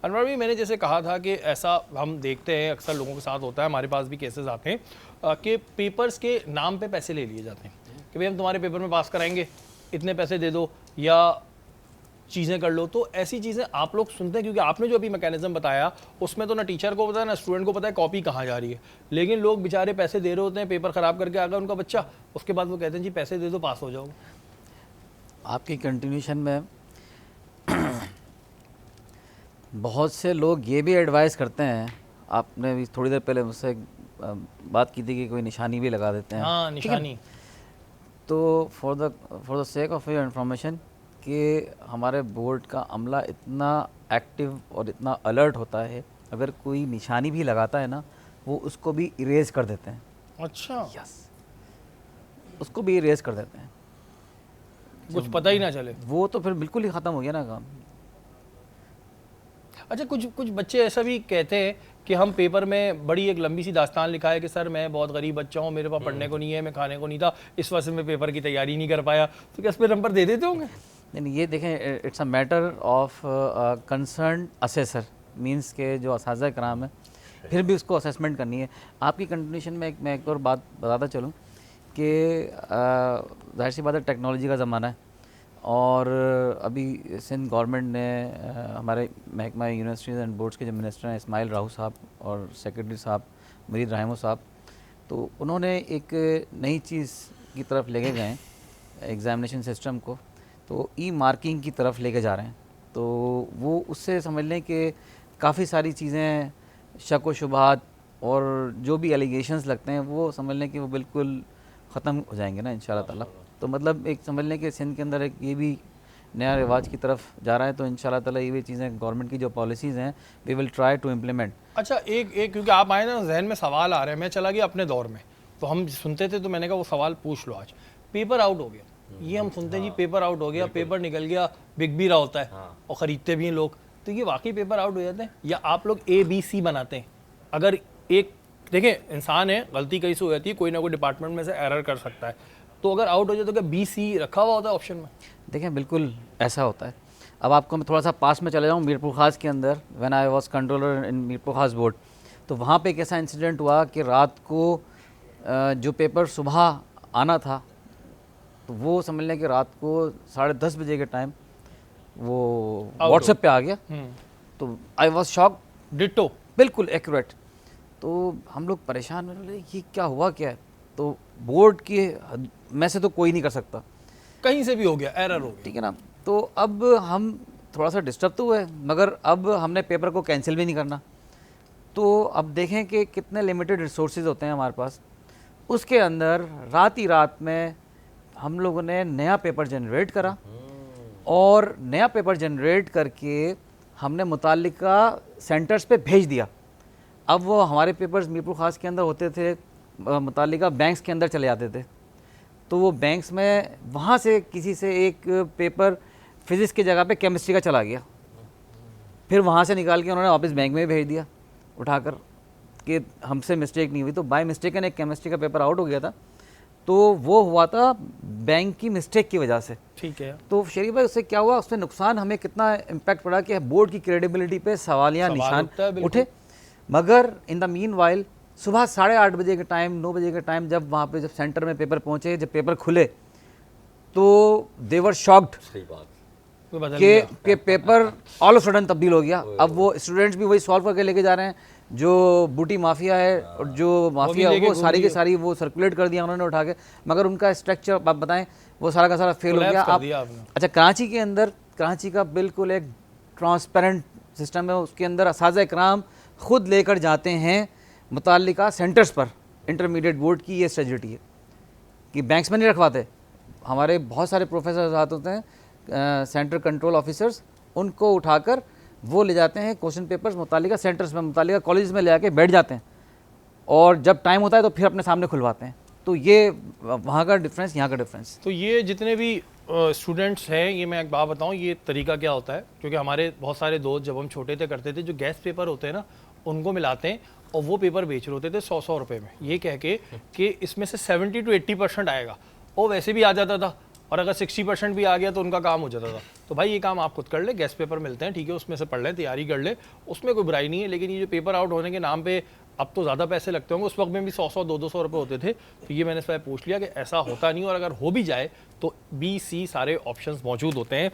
अनवर भाई, मैंने जैसे कहा था कि ऐसा हम देखते हैं अक्सर लोगों के साथ होता है, हमारे पास भी केसेस आते हैं कि पेपर्स के नाम पे पैसे ले लिए जाते हैं कि भाई हम तुम्हारे पेपर में पास कराएंगे, इतने पैसे दे दो या चीज़ें कर लो। तो ऐसी चीज़ें आप लोग सुनते हैं, क्योंकि आपने जो अभी मैकेनिज्म बताया उसमें तो ना टीचर को पता है ना स्टूडेंट को पता है कॉपी कहाँ जा रही है, लेकिन लोग बेचारे पैसे दे रहे होते हैं, पेपर ख़राब करके आ गया उनका बच्चा, उसके बाद वो कहते हैं जी पैसे दे दो पास हो जाओ। आपकी कंटिन्यूशन में बहुत से लोग ये भी एडवाइस करते हैं, आपने भी थोड़ी देर पहले मुझसे बात की थी कि कोई निशानी भी लगा देते हैं। हाँ, निशानी। तो for the sake of your information कि हमारे बोर्ड का अमला इतना एक्टिव और इतना अलर्ट होता है, अगर कोई निशानी भी लगाता है ना वो उसको भी इरेज कर देते हैं। अच्छा, यस, उसको भी इरेज कर देते हैं, कुछ पता ही ना चले। वो तो फिर बिल्कुल ही ख़त्म हो गया ना काम। अच्छा, कुछ बच्चे ऐसा भी कहते हैं कि हम पेपर में बड़ी एक लंबी सी दास्तान लिखा है कि सर मैं बहुत गरीब बच्चा हूँ, मेरे पास पढ़ने को नहीं है, मैं खाने को नहीं था, इस वजह से मैं पेपर की तैयारी नहीं कर पाया, तो क्या इस पर नंबर दे देते होंगे? नहीं, ये देखें, it's a matter of concern assessor, means के जो असातिज़ा कराम है फिर भी उसको असेसमेंट करनी है। आपकी कंटिन्यूशन में मैं एक और बात बताता चलूँ कि जाहिर सी बात है टेक्नोलॉजी का ज़माना है और अभी सिंध गवर्नमेंट ने हमारे महकमा यूनिवर्सिटीज़ एंड बोर्ड्स के जो मिनिस्टर हैं इस्माइल राहू साहब और सेक्रेटरी साहब मजीद रहमो साहब, तो उन्होंने एक नई चीज़ की तरफ लेके गए एग्ज़ामिनेशन सिस्टम को, तो ई मार्किंग की तरफ लेके जा रहे हैं। तो वो उससे समझ लें कि काफ़ी सारी चीज़ें, शक व शुबहात और जो भी एलिगेशंस लगते हैं वो समझ लें कि वो बिल्कुल ख़त्म हो जाएंगे ना इंशाल्लाह ताला। तो मतलब एक समझ लें कि सिंध के अंदर एक ये भी नया रिवाज की तरफ जा रहा है, तो इंशाल्लाह ताला ये भी चीज़ें गवर्नमेंट की जो पॉलिसीज़ हैं we will try to implement. अच्छा, एक क्योंकि आप आए ना, जहन में सवाल आ रहे हैं, मैं चला गया अपने दौर में, तो हम सुनते थे, तो मैंने कहा वो सवाल पूछ लो। आज पेपर आउट हो गया, ये हम सुनते हैं जी पेपर आउट हो गया, पेपर निकल गया, बिक भी रहा होता है और ख़रीदते भी हैं लोग, तो ये वाकई पेपर आउट हो जाते हैं या आप लोग ABC बनाते हैं? अगर एक देखें, इंसान है, गलती कहीं से हो जाती है, कोई ना कोई डिपार्टमेंट में से एरर कर सकता है, तो अगर आउट हो जाए तो क्या BC रखा हुआ होता है ऑप्शन में? देखें, बिल्कुल ऐसा होता है। अब आपको मैं थोड़ा सा पास में चले जाऊँ, मीरपुर खास के अंदर व्हेन आई वाज कंट्रोलर इन मीरपुर खास बोर्ड, तो वहाँ पे एक ऐसा इंसिडेंट हुआ कि रात को जो पेपर सुबह आना था, तो वो समझ लें कि रात को 10:30 बजे के टाइम वो व्हाट्सएप पे आ गया। तो आई वाज शॉक, डिट्टो, बिल्कुल एक्यूरेट। तो हम लोग परेशान हो रहे, ये क्या हुआ क्या है? तो बोर्ड की में से तो कोई नहीं कर सकता, कहीं से भी हो गया, एरर हो गया, ठीक है ना। तो अब हम थोड़ा सा डिस्टर्ब तो हुए, मगर अब हमने पेपर को कैंसिल भी नहीं करना। तो अब देखें कि कितने लिमिटेड रिसोर्सेज होते हैं हमारे पास, उसके अंदर रात ही रात में हम लोगों ने नया पेपर जनरेट करा और नया पेपर जनरेट करके हमने मुताल्लिका सेंटर्स पे भेज दिया। अब वो हमारे पेपर्स मीरपुर खास के अंदर होते थे, मुताल्लिका बैंक्स के अंदर चले जाते थे, तो वो बैंक्स में वहाँ से किसी से एक पेपर फिज़िक्स की जगह पे केमिस्ट्री का चला गया, फिर वहाँ से निकाल के उन्होंने वापस बैंक में भेज दिया उठाकर कि हमसे मिस्टेक नहीं हुई। तो बाय मिस्टेक एक केमिस्ट्री का पेपर आउट हो गया था, तो वो हुआ था बैंक की मिस्टेक की वजह से। ठीक है। तो शरीफ भाई, उससे क्या हुआ, उससे नुकसान हमें कितना इम्पैक्ट पड़ा कि बोर्ड की क्रेडिबिलिटी पे सवालिया निशान उठे। मगर इन द मीन वाइल सुबह 8:30 बजे के टाइम, 9 बजे के टाइम जब वहाँ पे जब सेंटर में पेपर पहुँचे, जब पेपर खुले तो दे वर शॉक्ड कि पेपर ऑल ऑफ सडन तब्दील हो गया। अब वो स्टूडेंट्स भी वही सॉल्व करके लेके जा रहे हैं, जो बूटी माफिया है और जो माफिया वो सारी की सारी वो सर्कुलेट कर दिया उन्होंने उठा के, मगर उनका स्ट्रक्चर आप बताएं वो सारा का सारा फेल हो गया। आप अच्छा, कराची के अंदर, कराची का बिल्कुल एक ट्रांसपेरेंट सिस्टम है, उसके अंदर असातिज़ा इकराम खुद लेकर जाते हैं मुताल्लिका सेंटर्स पर। इंटरमीडिएट बोर्ड की ये स्ट्रेटजी है कि बैंक्स में नहीं रखवाते, हमारे बहुत सारे प्रोफेसर साथ होते हैं, सेंटर कंट्रोल ऑफिसर्स, उनको उठाकर वो ले जाते हैं क्वेश्चन पेपर्स मुताल्लिका सेंटर्स में, मुताल्लिका कॉलेज में ले आके बैठ जाते हैं और जब टाइम होता है तो फिर अपने सामने खुलवाते हैं। तो ये वहाँ का डिफरेंस, यहाँ का डिफरेंस। तो ये जितने भी स्टूडेंट्स हैं, ये मैं एक बात बताऊँ, ये तरीका क्या होता है, क्योंकि हमारे बहुत सारे दोस्त जब हम छोटे थे करते थे, जो गैस पेपर होते हैं ना उनको मिलाते हैं और वो पेपर बेच रहे होते थे 100-100 रुपये में, ये कह के कि इसमें से 70 to 80% आएगा, और वैसे भी आ जाता था और अगर 60% भी आ गया तो उनका काम हो जाता था। तो भाई ये काम आप खुद कर ले, गेस्ट पेपर मिलते हैं, ठीक है, उसमें से पढ़ ले, तैयारी कर ले, उसमें कोई बुराई नहीं है। लेकिन ये जो पेपर आउट होने के नाम पे अब तो ज़्यादा पैसे लगते होंगे, उस वक्त में भी 100-100 200 रुपये होते थे। तो ये मैंने इस पर पूछ लिया कि ऐसा होता नहीं, और अगर हो भी जाए तो B, C सारे ऑप्शंस मौजूद होते हैं।